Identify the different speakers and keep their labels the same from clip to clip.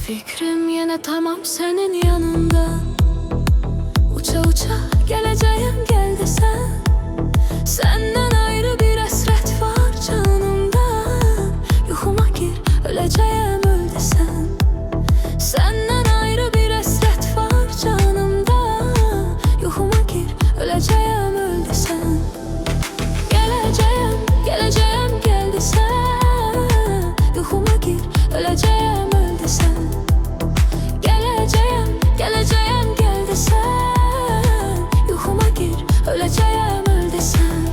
Speaker 1: Fikrim yine tamam senin yanında. Uça uça geleceğim gel desen. Senden ayrı bir esret var canımda. Yuhuma gir öleceğim öl desen. Senden ayrı bir esret var canımda. Yuhuma gir öleceğim öl desen. Geleceğim, geleceğim gel desen. Yuhuma gir öleceğim öl desen. Geleceğim gel desen. Yuhuma gir öleceğim öl desen.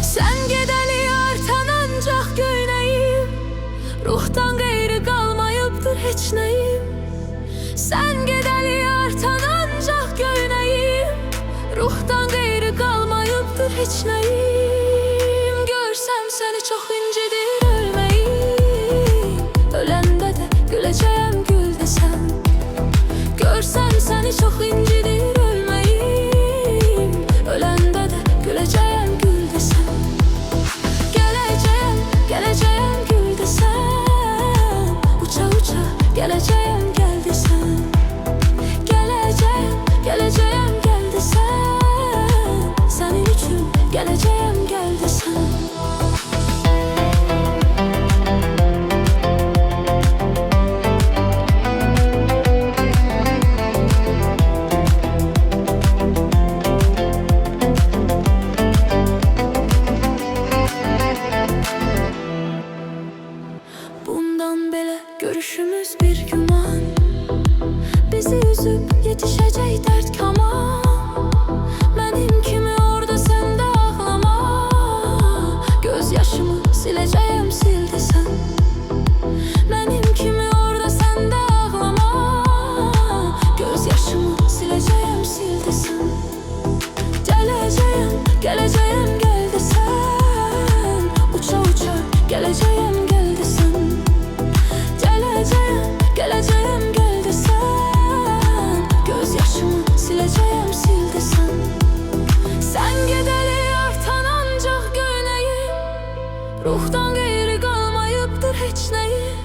Speaker 1: Sen gedeli artan ancak göyneyim. Ruhtan gayrı kalmayıptır hiç neyim. Sen gedeli artan ancak göyneyim. Ruhtan gayrı kalmayıptır hiç neyim. Görsem seni çok incidir ölmeyim. Ölende de güleceğim gül desen. Görsem seni çok incidir ölmeyim. Ölende de güleceğim gül desen. Geleceğim gül desen. Uça uça geleceğim gel desen. Geleceğim gel desen. Senin için geleceğim gel desen. Bundan belə görüşümüz bir güman. Bizi üzüp yetişecek dert kaman. Benim kimi orada sen de ağlama. Gözyaşımı sileceğim sil desen. Benim kimi orada sen de ağlama. Gözyaşımı sileceğim sil desen. Geleceğim gel desen. Uça uça geleceğim gel desen. Geleceğim gel desen. Gözyaşımı sileceğim sil desen. Sen gedeli artan ancak göyneyim. Ruhtan gayrı kalmayıptır hiç neyim.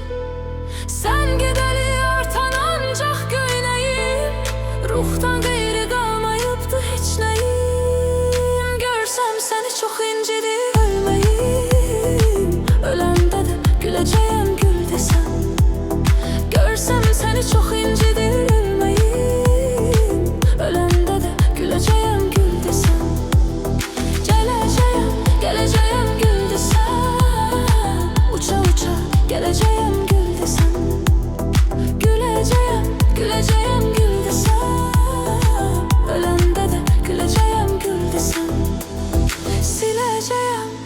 Speaker 1: Sen gedeli artan ancak göyneyim. Ruhtan gayrı kalmayıptır hiç neyim. Görsem seni çok incidir ölmeyim. Ölende de güleceğim gül desen. Görsem seni çok incidir ölmeyim. Ölende de güleceğim gül desen. Geleceğim gül desen. Uça uça geleceğim gül desen. Güleceğim gül desen. Ölende de güleceğim gül desen.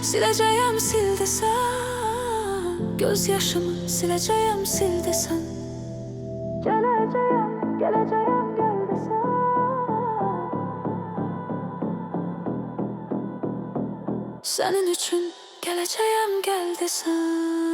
Speaker 1: Sileceğim sil desen. Gözyaşımı sileceğim sil desen. Geleceğim gel desen. Senin için geleceğim gel desen.